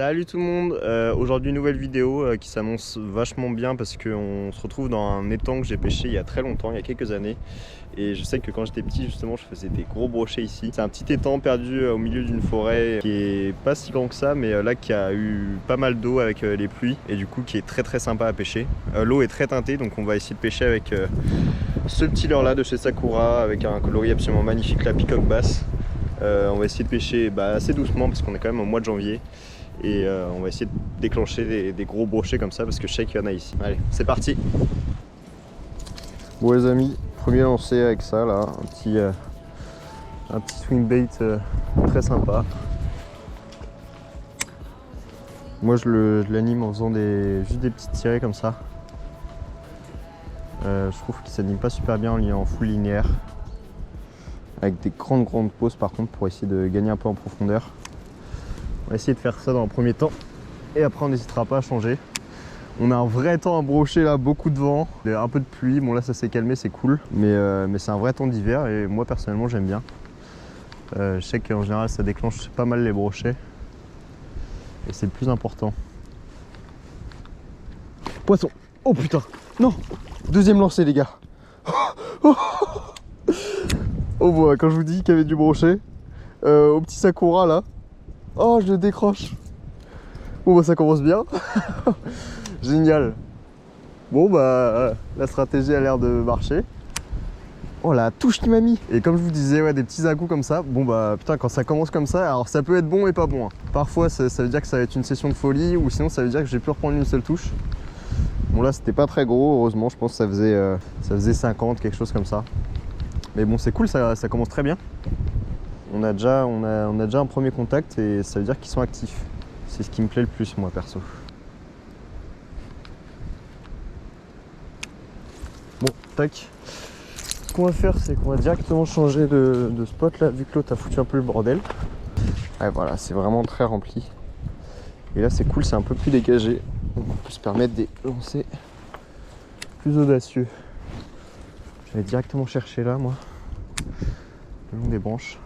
Salut tout le monde, aujourd'hui nouvelle vidéo qui s'annonce vachement bien parce qu'on se retrouve dans un étang que j'ai pêché il y a très longtemps, il y a quelques années. Et je sais que quand j'étais petit justement je faisais des gros brochets ici. C'est un petit étang perdu au milieu d'une forêt qui est pas si grand que ça, mais là qui a eu pas mal d'eau avec les pluies et du coup qui est très sympa à pêcher. L'eau est très teintée donc on va essayer de pêcher avec ce petit leurre là de chez Sakura avec un coloris absolument magnifique, la peacock bass. On va essayer de pêcher assez doucement parce qu'on est quand même au mois de janvier. Et on va essayer de déclencher des gros brochets comme ça parce que je sais qu'il y en a ici. Allez, c'est parti. Bon les amis, premier lancé avec ça là, un petit swing bait très sympa. Moi je l'anime en faisant juste des petites tirées comme ça. Je trouve qu'il s'anime pas super bien en full linéaire. Avec des grandes pauses par contre pour essayer de gagner un peu en profondeur. On va essayer de faire ça dans un premier temps et après on n'hésitera pas à changer. On a un vrai temps à brocher là, beaucoup de vent, un peu de pluie. Bon là ça s'est calmé, c'est cool, mais c'est un vrai temps d'hiver et moi personnellement j'aime bien. Je sais qu'en général ça déclenche pas mal les brochets et c'est le plus important. Poisson. Oh putain, non. Deuxième lancé les gars. Oh voilà, quand je vous dis qu'il y avait du brochet au petit Sakura là. Oh, je le décroche. Bon bah ça commence bien. Génial. Bon bah la stratégie a l'air de marcher. Oh la touche qui m'a mis. Et comme je vous disais, ouais, des petits à-coups comme ça. Bon bah putain, quand ça commence comme ça, alors ça peut être bon et pas bon. Parfois ça veut dire que ça va être une session de folie, ou sinon ça veut dire que j'ai pu reprendre une seule touche. Bon là c'était pas très gros, heureusement, je pense que ça faisait 50, quelque chose comme ça. Mais bon c'est cool, ça commence très bien. On a déjà un premier contact et ça veut dire qu'ils sont actifs. C'est ce qui me plaît le plus moi perso. Bon, tac. Ce qu'on va faire, c'est qu'on va directement changer de spot là, vu que l'autre a foutu un peu le bordel. Ouais, voilà, c'est vraiment très rempli. Et là c'est cool, c'est un peu plus dégagé. Donc on peut se permettre des lancers plus audacieux. Je vais directement chercher là moi, le long des branches.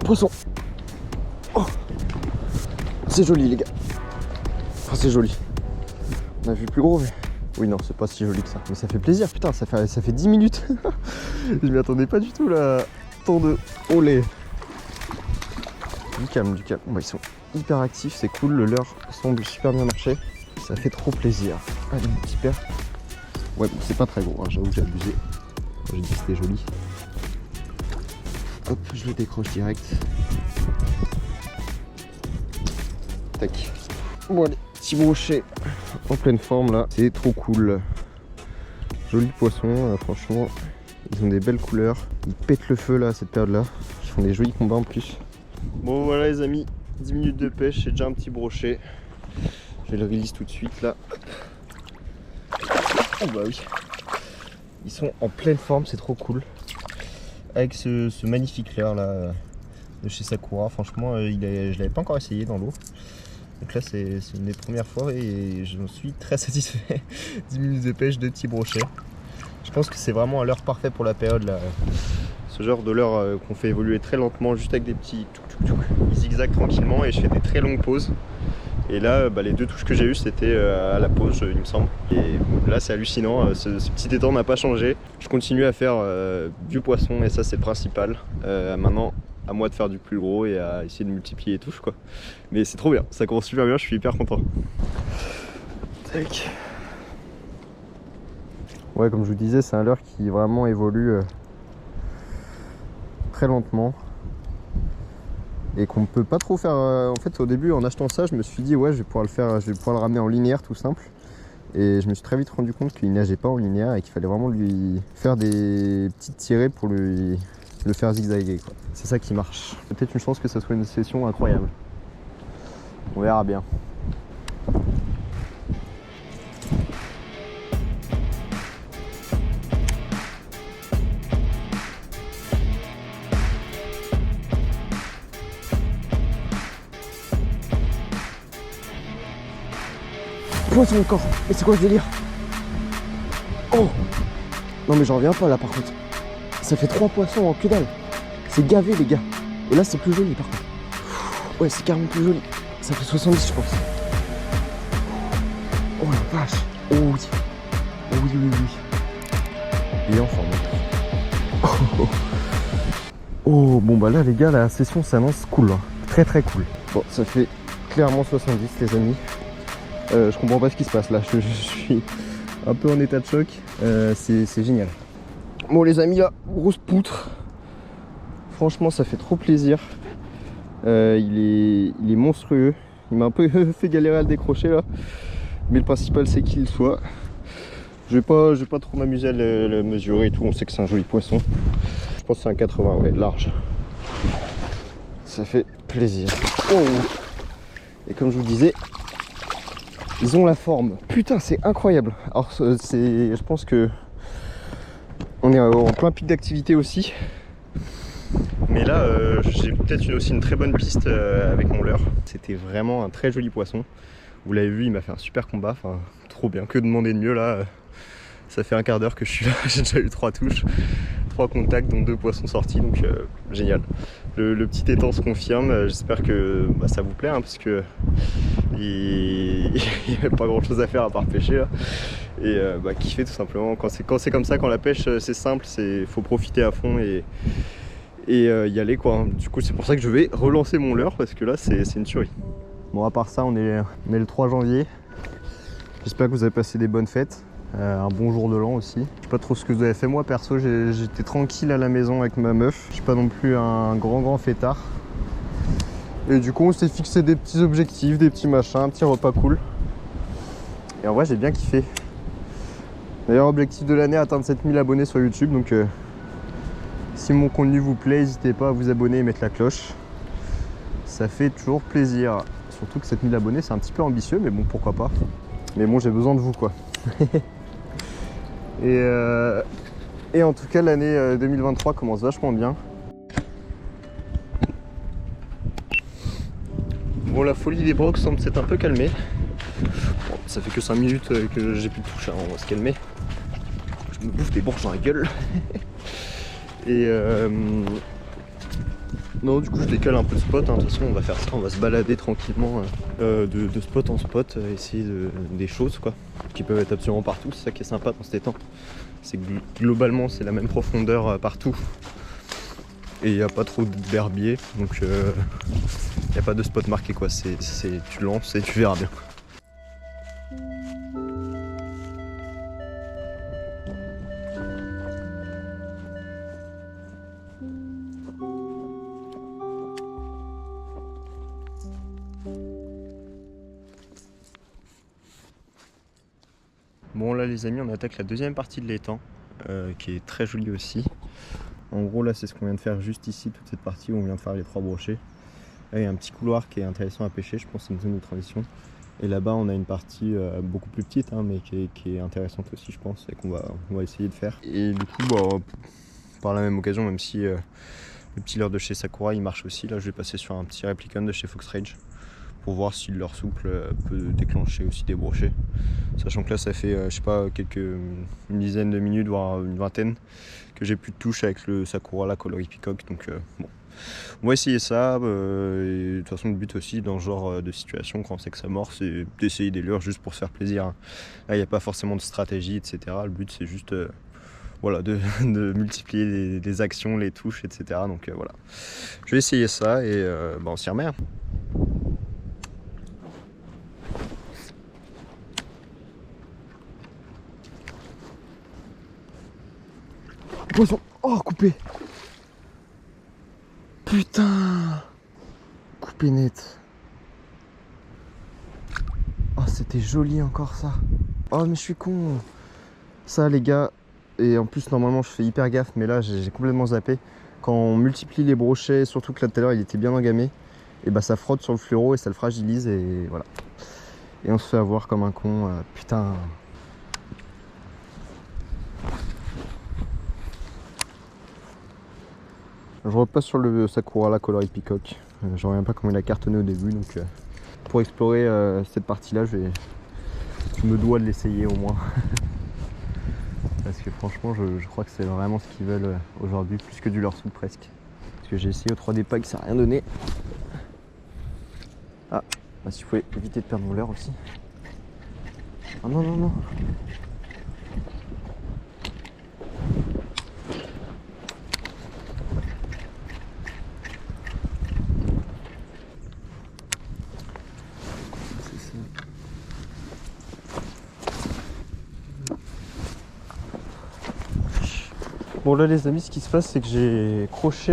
Poisson. Oh, c'est joli les gars. Enfin c'est joli. On a vu plus gros mais... Oui non c'est pas si joli que ça. Mais ça fait plaisir putain, ça fait 10 minutes. Je m'y attendais pas du tout là. Tant de olé. Du calme, du calme. Bon, ils sont hyper actifs, c'est cool, le leurre semble super bien marcher. Ça fait trop plaisir. Allez mon petit père. Ouais bon, c'est pas très gros, hein. J'avoue que j'ai abusé. J'ai dit que c'était joli. Hop, je le décroche direct. Tac. Bon allez, petit brochet en pleine forme là. C'est trop cool. Joli poisson, franchement. Ils ont des belles couleurs. Ils pètent le feu là à cette période là. Ils font des jolis combats en plus. Bon voilà les amis, 10 minutes de pêche, j'ai déjà un petit brochet. Je vais le release tout de suite là. Oh bah oui. Ils sont en pleine forme, c'est trop cool. Avec ce magnifique leurre là de chez Sakura, franchement je l'avais pas encore essayé dans l'eau. Donc là c'est une des premières fois et je suis très satisfait. 10 minutes de pêche, 2 petits brochets. Je pense que c'est vraiment un leurre parfait pour la période là. Ce genre de leurre qu'on fait évoluer très lentement, juste avec des petits touc. Ils zigzaguent tranquillement et je fais des très longues pauses. Et là, les 2 touches que j'ai eues, c'était à la pause, il me semble. Et là, c'est hallucinant, ce petit étang n'a pas changé. Je continue à faire du poisson et ça, c'est le principal. Maintenant, à moi de faire du plus gros et à essayer de multiplier les touches, quoi. Mais c'est trop bien, ça commence super bien, je suis hyper content. Tac. Ouais, comme je vous disais, c'est un leurre qui vraiment évolue très lentement. Et qu'on ne peut pas trop faire. En fait, au début, en achetant ça, je me suis dit ouais, je vais pouvoir le ramener en linéaire tout simple. Et je me suis très vite rendu compte qu'il nageait pas en linéaire et qu'il fallait vraiment lui faire des petites tirées pour le faire zigzaguer, quoi. C'est ça qui marche. Peut-être une chance que ça soit une session incroyable. On verra bien. poisson encore. Mais c'est quoi ce délire? Oh. Non mais j'en reviens pas là par contre. Ça fait 3 poissons en que dalle. C'est gavé les gars. Et là c'est plus joli par contre. Ouais c'est carrément plus joli. Ça fait 70 je pense. Oh la vache. Oh oui. Oh oui oui oui. Il est en forme. Oh bon bah là les gars la session s'annonce cool hein. Très très cool. Bon ça fait clairement 70 les amis. Je comprends pas ce qui se passe là. Je suis un peu en état de choc. C'est génial. Bon les amis là, grosse poutre. Franchement ça fait trop plaisir. Il est monstrueux. Il m'a un peu fait galérer à le décrocher là. Mais le principal c'est qu'il soit. Je vais pas trop m'amuser à le mesurer et tout. On sait que c'est un joli poisson. Je pense que c'est un 80 ouais, large. Ça fait plaisir. Oh. Et comme je vous disais, ils ont la forme. Putain c'est incroyable. Alors je pense que on est en plein pic d'activité aussi. Mais là, j'ai peut-être aussi une très bonne piste avec mon leurre. C'était vraiment un très joli poisson. Vous l'avez vu, il m'a fait un super combat. Enfin, trop bien. Que demander de mieux là. Ça fait un quart d'heure que je suis là. J'ai déjà eu 3 touches, 3 contacts, dont 2 poissons sortis. Donc génial. Le petit étang se confirme. J'espère que ça vous plaît, hein, parce que il n'y a pas grand chose à faire à part pêcher là. Et kiffer tout simplement. Quand c'est comme ça, quand la pêche c'est simple, faut profiter à fond et y aller quoi. Du coup c'est pour ça que je vais relancer mon leurre parce que là c'est une tuerie. Bon à part ça on est le 3 janvier. J'espère que vous avez passé des bonnes fêtes. Un bon jour de l'an aussi. Je sais pas trop ce que vous avez fait. Moi perso j'étais tranquille à la maison avec ma meuf. Je suis pas non plus un grand fêtard. Et du coup on s'est fixé des petits objectifs, des petits machins, un petit repas cool. Et en vrai j'ai bien kiffé. D'ailleurs objectif de l'année, atteindre 7000 abonnés sur YouTube. Donc si mon contenu vous plaît, n'hésitez pas à vous abonner et mettre la cloche. Ça fait toujours plaisir. Surtout que 7000 abonnés c'est un petit peu ambitieux, mais bon pourquoi pas. Mais bon j'ai besoin de vous quoi. Et en tout cas l'année 2023 commence vachement bien. Bon la folie des brocs semble s'être un peu calmée. Bon, ça fait que 5 minutes que j'ai plus de touche, hein, on va se calmer. Je me bouffe des bourges dans la gueule. Et non du coup je décale un peu de spot, hein. De toute façon on va faire ça, on va se balader tranquillement de spot en spot, essayer des choses quoi, qui peuvent être absolument partout. C'est ça qui est sympa dans cet étang, c'est que globalement c'est la même profondeur partout et il n'y a pas trop d'herbier, donc il n'y a pas de spot marqué quoi, tu lances et tu verras bien. Bon là les amis on attaque la deuxième partie de l'étang qui est très jolie aussi. En gros là c'est ce qu'on vient de faire juste ici, toute cette partie où on vient de faire les 3 brochets. Là il y a un petit couloir qui est intéressant à pêcher, je pense que c'est une zone de transition. Et là-bas on a une partie beaucoup plus petite hein, mais qui est intéressante aussi je pense et qu'on va essayer de faire. Et du coup par la même occasion, même si le petit leurre de chez Sakura il marche aussi, là je vais passer sur un petit Replicon de chez Fox Rage pour voir si le leurre souple peut déclencher aussi des brochets. Sachant que là ça fait je sais pas une dizaine de minutes voire une vingtaine que j'ai plus de touche avec le Sakura, la coloris peacock, donc bon. On va essayer ça, et de toute façon le but aussi dans ce genre de situation quand on sait que ça mord c'est d'essayer des leurres juste pour se faire plaisir. Là il n'y a pas forcément de stratégie etc, le but c'est juste voilà, de multiplier les actions, les touches etc, donc voilà. Je vais essayer ça et on s'y remet. Poisson, oh coupé. Putain, coupé net. Oh c'était joli encore ça. Oh mais je suis con. Ça les gars, et en plus normalement je fais hyper gaffe mais là j'ai complètement zappé. Quand on multiplie les brochets, surtout que là tout à l'heure il était bien engamé, et bah ça frotte sur le fluoro et ça le fragilise et voilà. Et on se fait avoir comme un con, putain. Je repasse sur le Sakura, la coloris peacock. Je reviens pas comment il a cartonné au début, donc pour explorer cette partie là je vais Je me dois de l'essayer au moins. Parce que franchement, je crois que c'est vraiment ce qu'ils veulent aujourd'hui, plus que du leurre souple presque. Parce que j'ai essayé au 3D pack, ça n'a rien donné. Ah, bah, si vous pouvez éviter de perdre mon leurre aussi. Ah non, non, non. Bon là les amis, ce qui se passe c'est que j'ai croché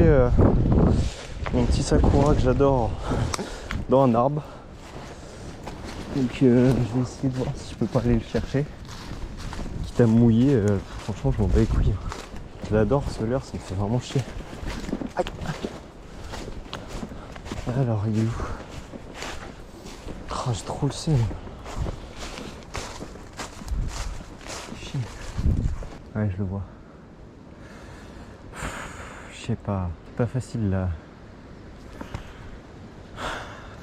mon petit sakura que j'adore dans un arbre. Donc je vais essayer de voir si je peux pas aller le chercher. Quitte à me mouiller, franchement je m'en bats les couilles. Je l'adore ce leurre, ça me fait vraiment chier. Aïe. Alors il est où? Oh, j'ai trop le seum. Ouais, je le vois. Je sais pas, c'est pas facile là.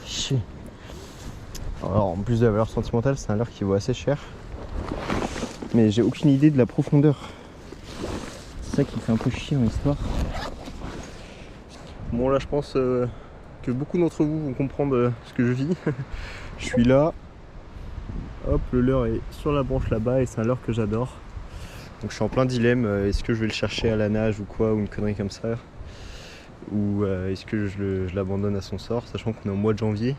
Chier. Alors en plus de la valeur sentimentale, c'est un leurre qui vaut assez cher. Mais j'ai aucune idée de la profondeur. C'est ça qui me fait un peu chier dans l'histoire. Bon là je pense que beaucoup d'entre vous vont comprendre ce que je vis. Je suis là. Hop, le leurre est sur la branche là-bas et c'est un leurre que j'adore. Donc je suis en plein dilemme, est-ce que je vais le chercher à la nage ou quoi, ou une connerie comme ça, ou est-ce que je l'abandonne à son sort, sachant qu'on est au mois de janvier.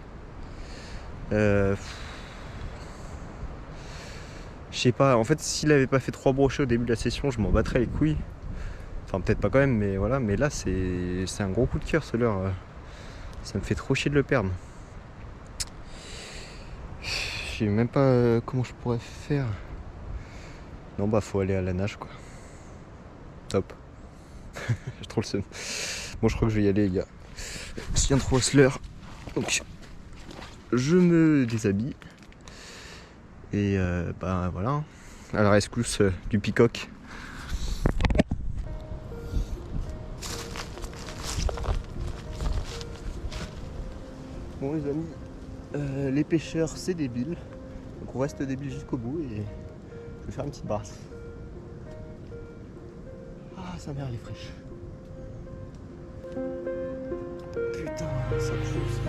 Je sais pas, en fait s'il avait pas fait 3 brochets au début de la session, je m'en battrais les couilles. Enfin peut-être pas quand même, mais voilà, mais là c'est un gros coup de cœur ce leurre. Ça me fait trop chier de le perdre. Je sais même pas comment je pourrais faire. Non bah faut aller à la nage quoi. Top. J'ai trop le seum. Bon je crois que je vais y aller les gars. Je viens de trouver ce leurre. Donc je me déshabille. Et bah voilà. À la rescousse du peacock. Bon les amis, les pêcheurs c'est débile. Donc on reste débile jusqu'au bout et je vais faire une petite brasse. Ah sa mère elle est fraîche. Putain ça pousse.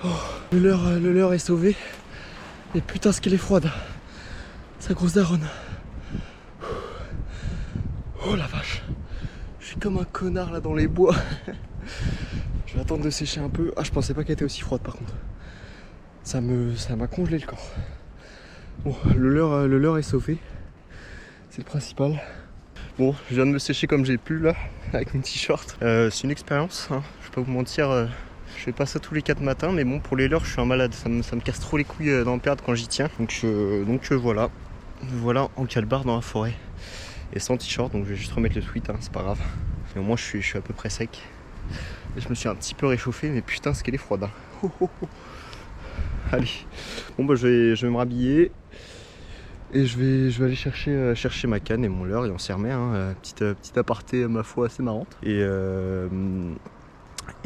Oh, le leurre est sauvé. Et putain ce qu'elle est froide. Sa grosse daronne. Oh la vache. Je suis comme un connard là dans les bois. Je vais attendre de sécher un peu. Ah je pensais pas qu'elle était aussi froide par contre. Ça m'a congelé le corps. Bon le leurre est sauvé. C'est le principal. Bon, je viens de me sécher comme j'ai pu là, avec mon t-shirt. C'est une expérience, hein. Je vais pas vous mentir, je fais pas ça tous les 4 matins, mais bon, pour les leurres, je suis un malade. Ça me casse trop les couilles d'en perdre quand j'y tiens. Donc voilà. Voilà en calbar dans la forêt. Et sans t-shirt, donc je vais juste remettre le sweat, hein, c'est pas grave. Et au moins, je suis à peu près sec. Et je me suis un petit peu réchauffé, mais putain, ce qu'elle est froide. Hein. Oh, oh, oh. Allez, bon bah je vais me rhabiller. Et je vais aller chercher ma canne et mon leurre et on s'y remet, hein, petite aparté ma foi assez marrante. Et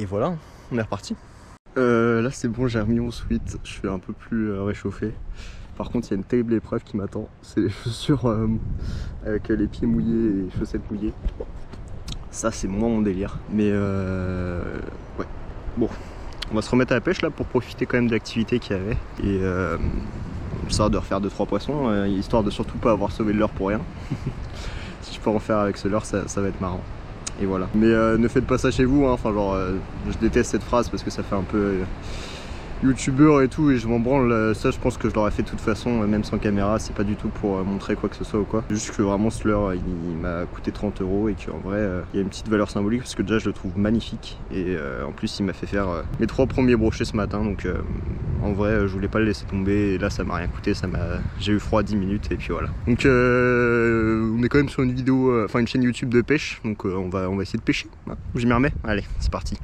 voilà, on est reparti. Là c'est bon, j'ai remis mon sweat, je suis un peu plus réchauffé. Par contre il y a une terrible épreuve qui m'attend, c'est les chaussures avec les pieds mouillés et les chaussettes mouillées. Ça c'est moins mon délire, mais ouais, bon. On va se remettre à la pêche là pour profiter quand même de l'activité qu'il y avait. Et histoire de refaire 2-3 poissons, histoire de surtout pas avoir sauvé le leurre pour rien. Si je peux en faire avec ce leurre, ça va être marrant. Et voilà. Mais ne faites pas ça chez vous, hein. Enfin genre, je déteste cette phrase parce que ça fait un peu youtubeur et tout, et je m'en branle. Ça je pense que je l'aurais fait de toute façon, même sans caméra. C'est pas du tout pour montrer quoi que ce soit ou quoi. Juste que vraiment ce leurre il m'a coûté 30 € et qu'en vrai il y a une petite valeur symbolique parce que déjà je le trouve magnifique, et en plus il m'a fait faire mes 3 premiers brochets ce matin, donc en vrai je voulais pas le laisser tomber, et là ça m'a rien coûté, j'ai eu froid 10 minutes et puis voilà. Donc on est quand même sur une vidéo, enfin une chaîne YouTube de pêche, donc on va essayer de pêcher, hein. Je m'y remets, allez c'est parti.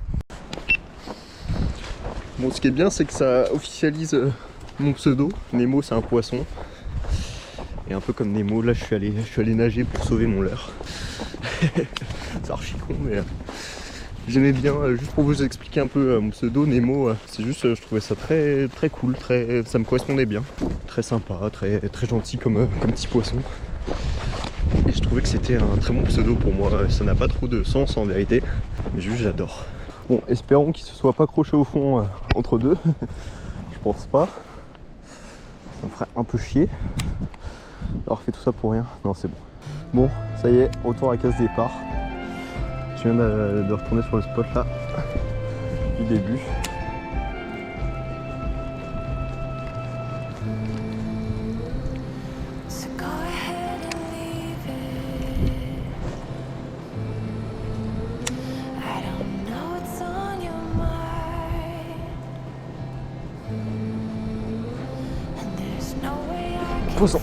Bon, ce qui est bien, c'est que ça officialise mon pseudo. Nemo, c'est un poisson. Et un peu comme Nemo, là, je suis allé nager pour sauver mon leurre. C'est archi con, mais j'aimais bien. Juste pour vous expliquer un peu mon pseudo, Nemo, c'est juste, je trouvais ça très, très cool, ça me correspondait bien. Très sympa, très, très gentil comme petit poisson. Et je trouvais que c'était un très bon pseudo pour moi. Ça n'a pas trop de sens en vérité, mais juste j'adore. Bon, espérons qu'il se soit pas accroché au fond entre deux. Je pense pas. Ça me ferait un peu chier d'avoir fait tout ça pour rien. Non, c'est bon. Bon, ça y est, retour à case départ. Je viens de retourner sur le spot là du début. Poisson.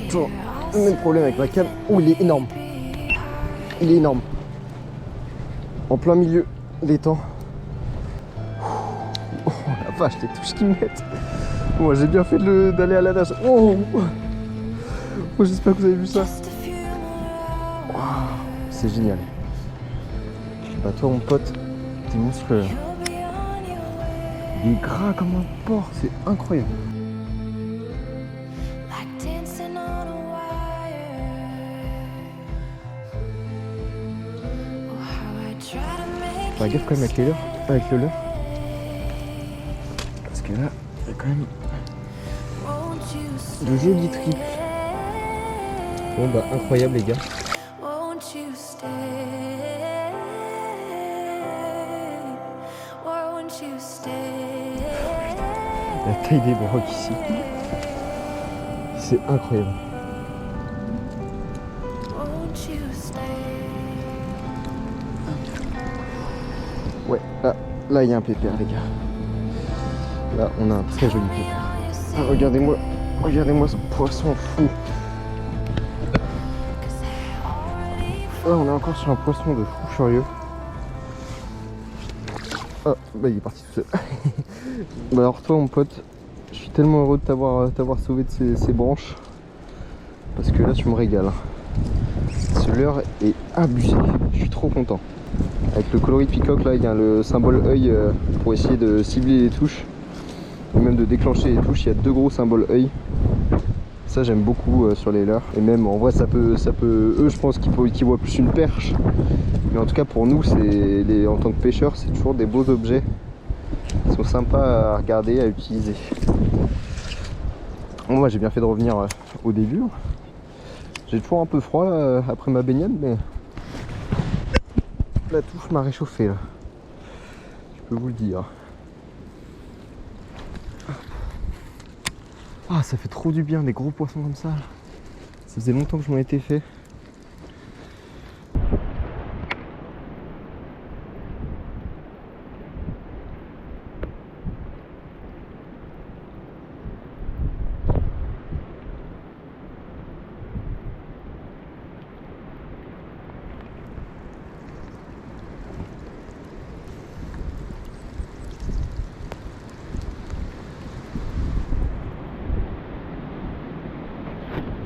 Toujours le même problème avec ma cam. Oh, il est énorme. Il est énorme. En plein milieu des temps. Oh la vache, les touches qui me mettent. Moi j'ai bien fait d'aller à la nage. Oh, j'espère que vous avez vu ça. Wow, c'est génial. Bah toi mon pote, t'es monstrueux. Il est gras comme un porc, c'est incroyable. Fais gaffe quand même avec le leurre. Parce que là, il y a quand même de jolis triples. Bon bah incroyable les gars. La taille des brocs ici, c'est incroyable. Ouais, là il y a un pépère les gars. Là on a un très joli pépère. Ah, regardez-moi ce poisson fou. Là on est encore sur un poisson de fou furieux. Ah bah il est parti tout seul. Bah alors toi mon pote, je suis tellement heureux de t'avoir sauvé de ces branches. Parce que là tu me régales. Ce leurre est abusé, je suis trop content. Avec le coloris peacock là, il y a le symbole œil pour essayer de cibler les touches. Et même de déclencher les touches, il y a 2 gros symboles œil. Ça j'aime beaucoup sur les leurres. Et même en vrai ça peut eux je pense qu'ils voient plus une perche. Mais en tout cas pour nous, en tant que pêcheurs, c'est toujours des beaux objets. Ils sont sympas à regarder, à utiliser. Bon, moi j'ai bien fait de revenir au début. J'ai toujours un peu froid là, après ma baignade, mais la touche m'a réchauffé là. Je peux vous le dire. Ah, ça fait trop du bien des gros poissons comme ça. Ça faisait longtemps que je m'en étais fait.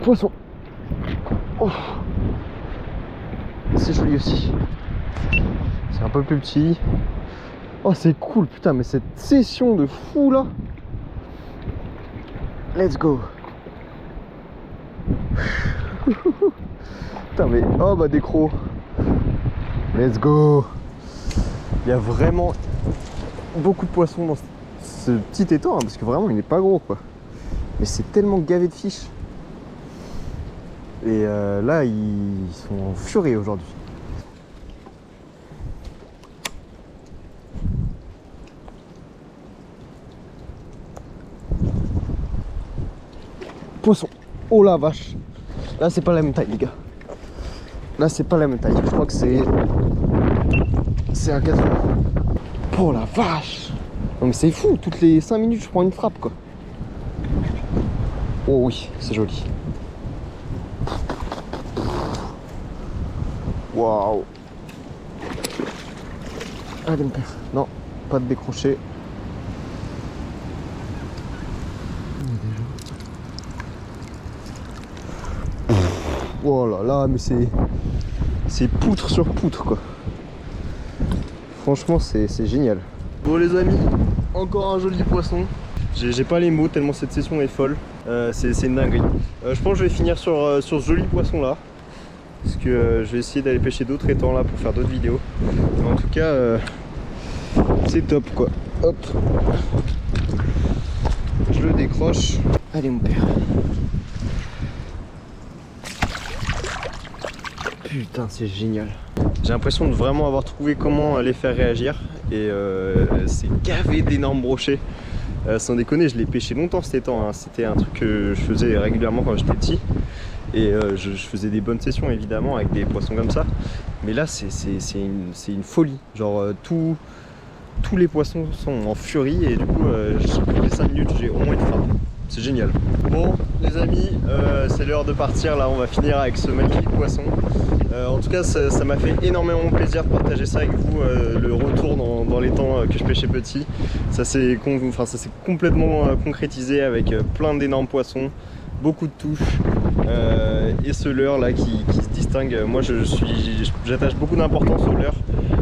Poisson. Oh. C'est joli aussi. C'est un peu plus petit. Oh c'est cool putain, mais cette session de fou là. Let's go. Putain mais oh bah des crocs. Let's go. Il y a vraiment beaucoup de poissons dans ce petit étang hein, parce que vraiment il n'est pas gros quoi. Mais c'est tellement gavé de fiches. Et là, ils sont en furie aujourd'hui. Poisson. Oh la vache. Là, c'est pas la même taille, les gars. Là, c'est pas la même taille. Je crois que c'est un 80. Oh la vache. Non mais c'est fou. Toutes les 5 minutes, je prends une frappe, quoi. Oh oui, c'est joli. Waouh. Allez, mon père. Non, pas de décrocher. Oh là là, mais c'est poutre sur poutre, quoi. Franchement, c'est génial. Bon les amis, encore un joli poisson. J'ai pas les mots tellement cette session est folle. C'est une dinguerie. Je pense que je vais finir sur ce joli poisson là. Parce que je vais essayer d'aller pêcher d'autres étangs là pour faire d'autres vidéos. Mais en tout cas, c'est top quoi. Hop. Je le décroche. Allez mon père. Putain, c'est génial. J'ai l'impression de vraiment avoir trouvé comment les faire réagir. Et c'est gavé d'énormes brochets. Sans déconner, je l'ai pêché longtemps cet étang. Hein. C'était un truc que je faisais régulièrement quand j'étais petit. Et je faisais des bonnes sessions évidemment avec des poissons comme ça. Mais là, c'est une folie. Genre tous les poissons sont en furie. Et du coup, toutes les 5 minutes, j'ai au moins une frappe. C'est génial. Bon, les amis, c'est l'heure de partir. Là, on va finir avec ce magnifique poisson. En tout cas, ça m'a fait énormément plaisir de partager ça avec vous, le retour dans les temps que je pêchais petit. Ça s'est complètement concrétisé avec plein d'énormes poissons, beaucoup de touches et ce leurre là qui se distingue. Moi, j'attache beaucoup d'importance au leurre.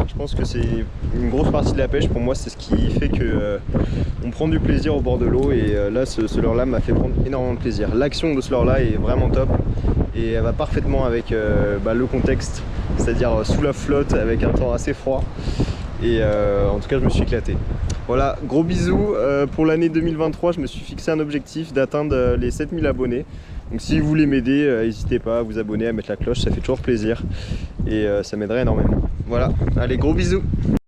Je pense que c'est une grosse partie de la pêche. Pour moi, c'est ce qui fait que on prend du plaisir au bord de l'eau. Et là, ce leurre là m'a fait prendre énormément de plaisir. L'action de ce leurre là est vraiment top. Et elle va parfaitement avec le contexte, c'est-à-dire sous la flotte avec un temps assez froid. Et en tout cas, je me suis éclaté. Voilà, gros bisous. Pour l'année 2023, je me suis fixé un objectif d'atteindre les 7000 abonnés. Donc si vous voulez m'aider, n'hésitez pas à vous abonner, à mettre la cloche, ça fait toujours plaisir. Et ça m'aiderait énormément. Voilà, allez, gros bisous.